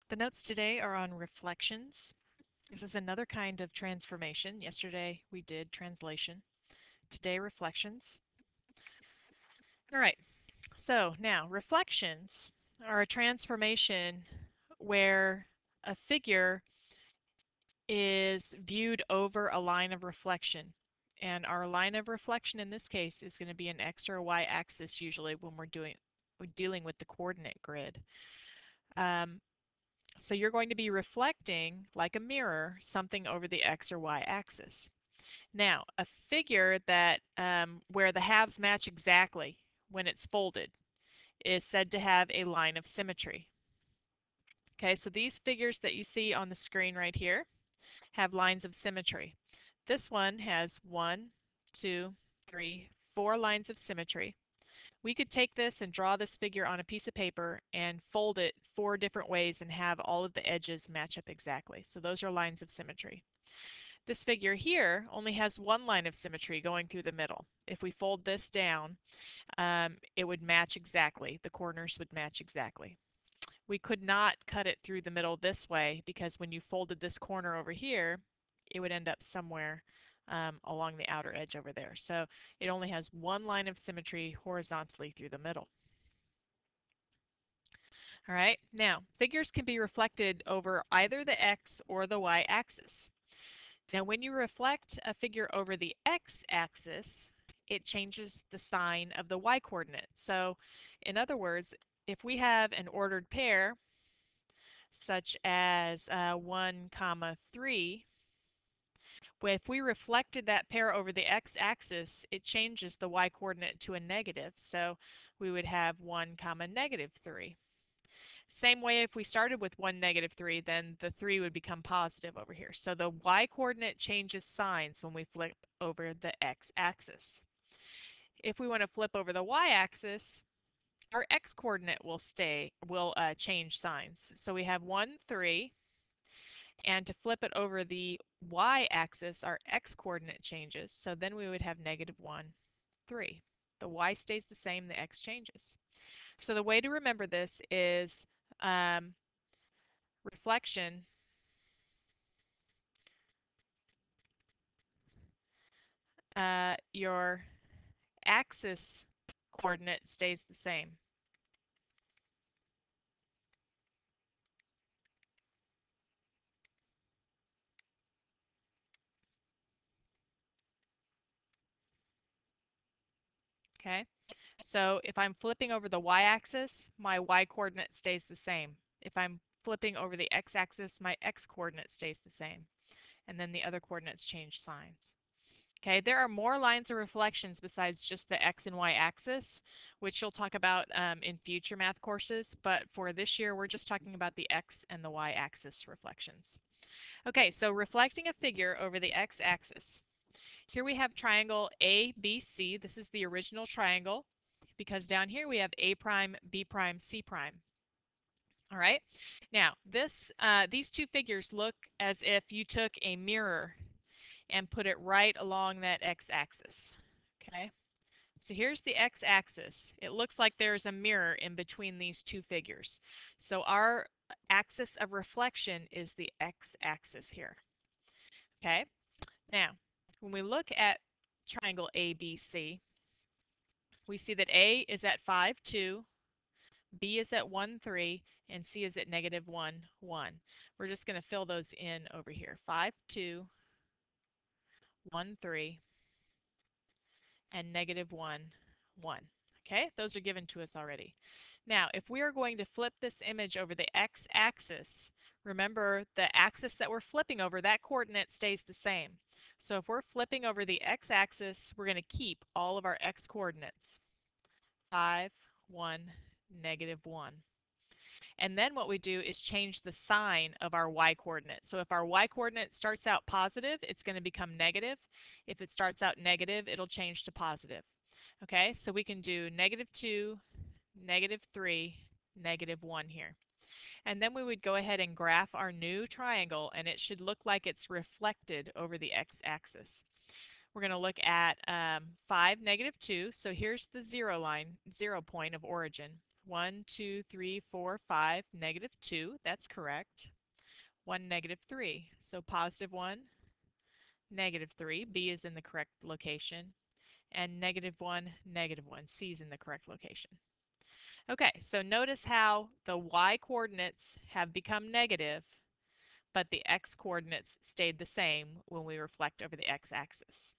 The notes today are on reflections. This is another kind of transformation. Yesterday we did translation. Today reflections. All right, so now reflections are a transformation where a figure is viewed over a line of reflection. And our line of reflection in this case is going to be an x or a y axis usually when we're dealing with the coordinate grid. So you're going to be reflecting, like a mirror, something over the x or y axis. Now, a figure that where the halves match exactly when it's folded is said to have a line of symmetry. Okay, so these figures that you see on the screen right here have lines of symmetry. This one has 1, 2, 3, 4 lines of symmetry. We could take this and draw this figure on a piece of paper and fold it 4 different ways and have all of the edges match up exactly. So those are lines of symmetry. This figure here only has 1 line of symmetry going through the middle. If we fold this down, it would match exactly. The corners would match exactly. We could not cut it through the middle this way because when you folded this corner over here, it would end up somewhere along the outer edge over there. So it only has 1 line of symmetry horizontally through the middle. All right, now figures can be reflected over either the x or the y axis. Now when you reflect a figure over the x-axis, it changes the sign of the y-coordinate. So in other words, if we have an ordered pair, such as 1, 3, if we reflected that pair over the x-axis, it changes the y-coordinate to a negative. So we would have 1, -3. Same way if we started with 1, -3, then the 3 would become positive over here. So the y-coordinate changes signs when we flip over the x-axis. If we want to flip over the y-axis, our x-coordinate will change signs. So we have 1, 3, and to flip it over the y-axis, our x-coordinate changes. So then we would have -1, 3. The y stays the same, the x changes. So the way to remember this is reflection your axis coordinate stays the same. Okay, so if I'm flipping over the y-axis, my y-coordinate stays the same. If I'm flipping over the x-axis, my x-coordinate stays the same. And then the other coordinates change signs. Okay, there are more lines of reflections besides just the x and y axis, which you'll talk about in future math courses, but for this year we're just talking about the x and the y axis reflections. Okay, so reflecting a figure over the x axis. Here we have triangle ABC. This is the original triangle because down here we have A prime, B prime, C prime. All right, now these two figures look as if you took a mirror and put it right along that x-axis. Okay, so here's the x-axis. It looks like there's a mirror in between these two figures. So our axis of reflection is the x-axis here. Okay, now when we look at triangle ABC, we see that A is at 5, 2, B is at 1, 3, and C is at -1, 1. We're just going to fill those in over here. 5, 2, 1, 3, and -1, 1. Okay, those are given to us already. Now, if we are going to flip this image over the x-axis, remember the axis that we're flipping over, that coordinate stays the same. So if we're flipping over the x-axis, we're going to keep all of our x-coordinates. 5, 1, -1. And then what we do is change the sign of our y-coordinate. So if our y-coordinate starts out positive, it's going to become negative. If it starts out negative, it'll change to positive. Okay, so we can do -2, -3, -1 here. And then we would go ahead and graph our new triangle, and it should look like it's reflected over the x-axis. We're going to look at 5, -2. So here's the 0 line, 0 point of origin. 1, 2, 3, 4, 5, negative 2. That's correct. 1, negative 3. So positive 1, negative 3. B is in the correct location. And negative 1, negative 1. C is in the correct location. Okay, so notice how the y coordinates have become negative, but the x coordinates stayed the same when we reflect over the x-axis.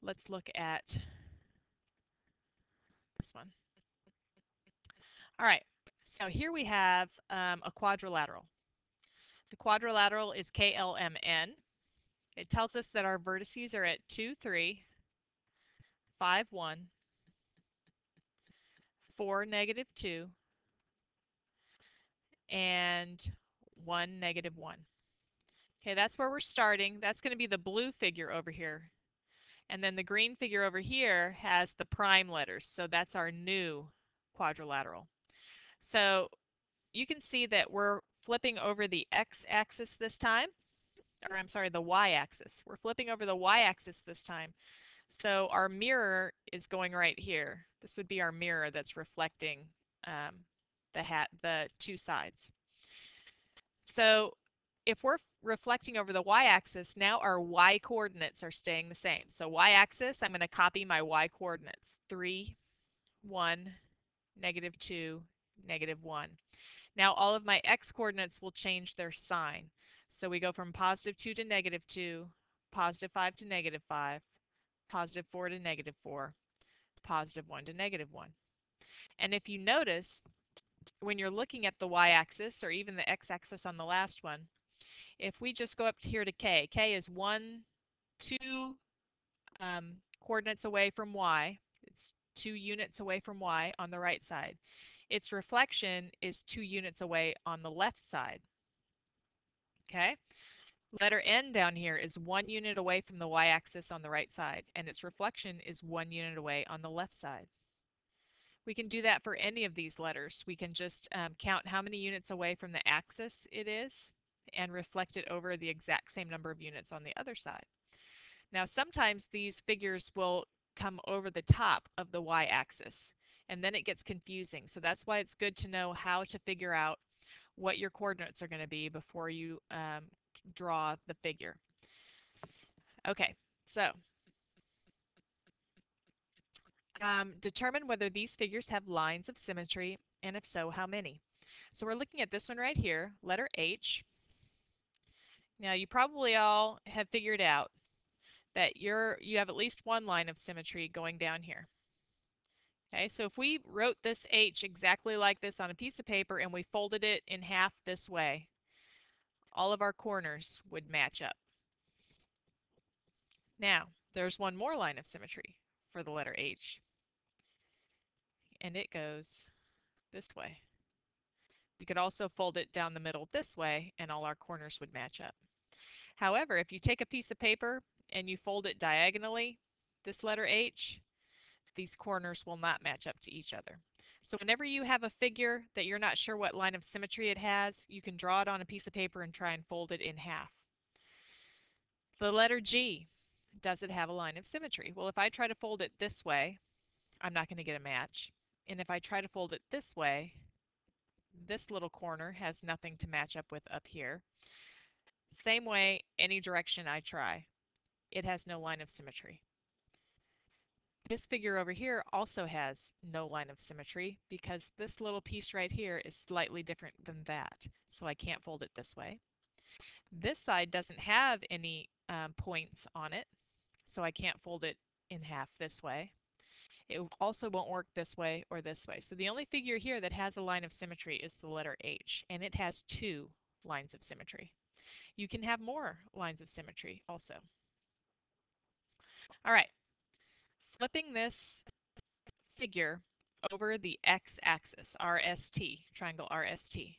Let's look at this one. All right, so here we have a quadrilateral. The quadrilateral is KLMN. It tells us that our vertices are at 2, 3, 5, 1, 4, negative 2, and 1, negative 1. Okay, that's where we're starting. That's going to be the blue figure over here. And then the green figure over here has the prime letters. So that's our new quadrilateral. So you can see that we're flipping over the x-axis this time. Or I'm sorry, the y-axis. We're flipping over the y-axis this time. So our mirror is going right here. This would be our mirror that's reflecting the two sides. So if we're reflecting over the y-axis, now our y coordinates are staying the same. So y-axis, I'm going to copy my y coordinates. 3, 1, negative 2, negative 1. Now all of my x coordinates will change their sign. So we go from positive 2 to negative 2, positive 5 to negative 5, positive 4 to negative 4, positive 1 to negative 1. And if you notice, when you're looking at the y-axis or even the x-axis on the last one, if we just go up here to k, k is 1, 2 coordinates away from y. It's 2 units away from y on the right side. Its reflection is 2 units away on the left side. Okay? Letter N down here is 1 unit away from the y-axis on the right side, and its reflection is 1 unit away on the left side. We can do that for any of these letters. We can just count how many units away from the axis it is and reflect it over the exact same number of units on the other side. Now sometimes these figures will come over the top of the y-axis, and then it gets confusing. So that's why it's good to know how to figure out what your coordinates are going to be before you draw the figure. Okay, so determine whether these figures have lines of symmetry, and if so, how many. So we're looking at this one right here, letter H. Now you probably all have figured out that you have at least one line of symmetry going down here. Okay, so if we wrote this H exactly like this on a piece of paper and we folded it in half this way, all of our corners would match up. Now, there's one more line of symmetry for the letter H, and it goes this way. We could also fold it down the middle this way, and all our corners would match up. However, if you take a piece of paper and you fold it diagonally, this letter H, these corners will not match up to each other. So whenever you have a figure that you're not sure what line of symmetry it has, you can draw it on a piece of paper and try and fold it in half. The letter G, does it have a line of symmetry? Well, if I try to fold it this way, I'm not going to get a match. And if I try to fold it this way, this little corner has nothing to match up with up here. Same way, any direction I try, it has no line of symmetry. This figure over here also has no line of symmetry because this little piece right here is slightly different than that, so I can't fold it this way. This side doesn't have any points on it, so I can't fold it in half this way. It also won't work this way or this way. So the only figure here that has a line of symmetry is the letter H, and it has 2 lines of symmetry. You can have more lines of symmetry also. All right, flipping this figure over the x-axis, RST, triangle RST.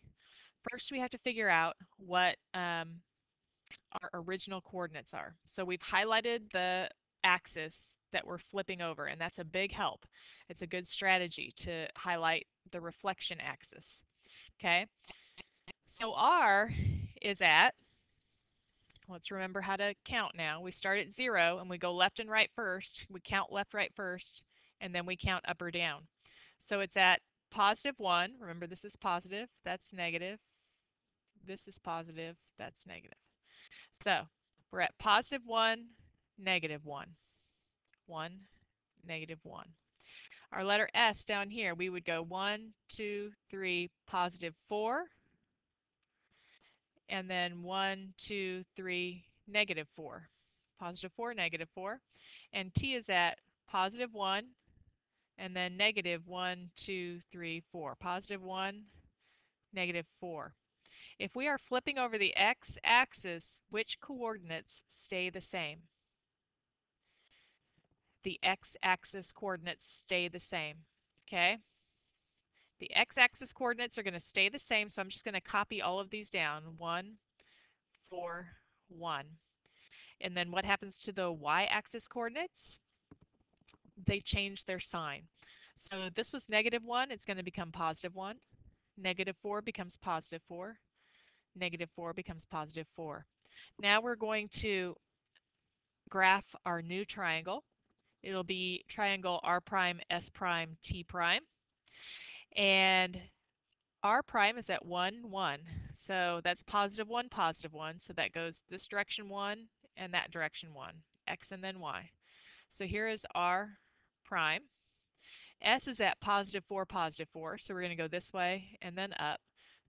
First, we have to figure out what our original coordinates are. So we've highlighted the axis that we're flipping over, and that's a big help. It's a good strategy to highlight the reflection axis. Okay, so R is at, let's remember how to count now. We start at 0 and we go left and right first. We count left, right first, and then we count up or down. So it's at positive 1. Remember, this is positive, that's negative. This is positive, that's negative. So we're at positive 1, negative 1. 1, negative 1. Our letter S down here, we would go 1, 2, 3, positive 4, and then 1, 2, 3, negative 4. Positive 4, negative 4. And T is at positive 1, and then negative 1, 2, 3, 4. Positive 1, negative 4. If we are flipping over the x-axis, which coordinates stay the same? The x-axis coordinates stay the same. Okay? The x-axis coordinates are going to stay the same, so I'm just going to copy all of these down. 1, 4, 1. And then what happens to the y-axis coordinates? They change their sign. So this was negative 1, it's going to become positive 1. Negative 4 becomes positive 4. Negative 4 becomes positive 4. Now we're going to graph our new triangle. It'll be triangle R prime, S prime, T prime. And R prime is at 1, 1. So that's positive 1, positive 1. So that goes this direction 1 and that direction 1. X and then Y. So here is R prime. S is at positive 4, positive 4. So we're going to go this way and then up.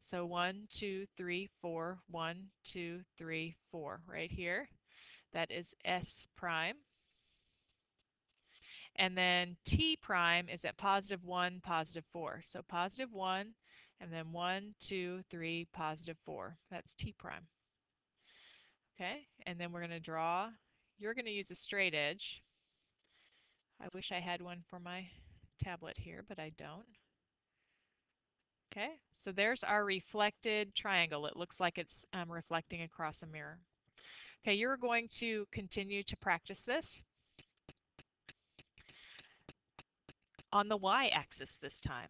So 1, 2, 3, 4, 1, 2, 3, 4 right here. That is S prime. And then T prime is at positive 1, positive 4. So positive 1, and then 1, 2, 3, positive 4. That's T prime. Okay, and then we're going to draw. You're going to use a straight edge. I wish I had one for my tablet here, but I don't. Okay, so there's our reflected triangle. It looks like it's reflecting across a mirror. Okay, you're going to continue to practice this on the y-axis this time.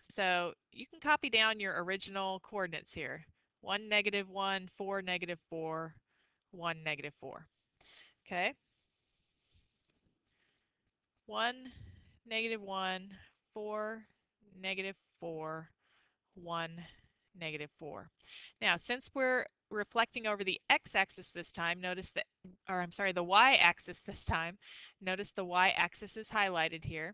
So you can copy down your original coordinates here. 1, negative 1, 4, negative 4, 1, negative 4. Okay? 1, negative 1, 4, negative 4, 1, negative 4. Now, since we're reflecting over the x-axis this time, notice that, or I'm sorry, the y-axis this time, notice the y-axis is highlighted here.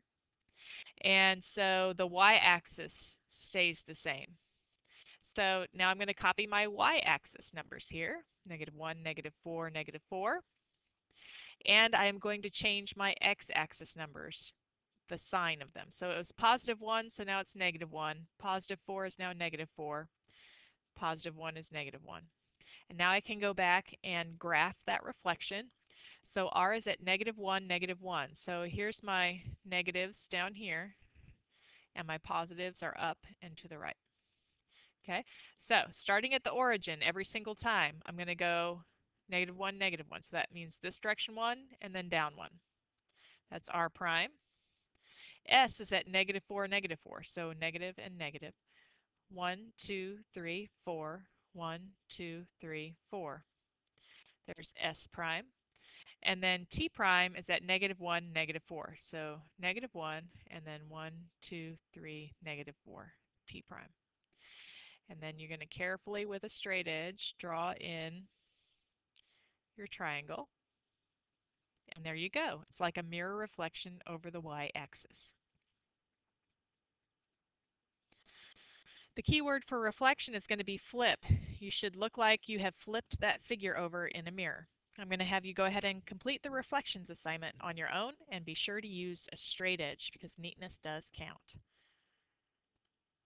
And so the y-axis stays the same. So now I'm going to copy my y-axis numbers here, negative 1, negative 4, negative 4. And I am going to change my x-axis numbers, the sign of them. So it was positive 1, so now it's negative 1. Positive 4 is now negative 4. Positive 1 is negative 1. And now I can go back and graph that reflection. So R is at negative 1, negative 1. So here's my negatives down here, and my positives are up and to the right. Okay, so starting at the origin every single time, I'm going to go negative 1, negative 1. So that means this direction 1 and then down 1. That's R prime. S is at negative 4, negative 4. So negative and negative. 1, 2, 3, 4. 1, 2, 3, 4. There's S prime. And then T prime is at negative 1, negative 4. So negative 1 and then 1, 2, 3, negative 4. T prime. And then you're going to carefully, with a straight edge, draw in your triangle. And there you go. It's like a mirror reflection over the y-axis. The key word for reflection is going to be flip. You should look like you have flipped that figure over in a mirror. I'm going to have you go ahead and complete the reflections assignment on your own, and be sure to use a straight edge because neatness does count.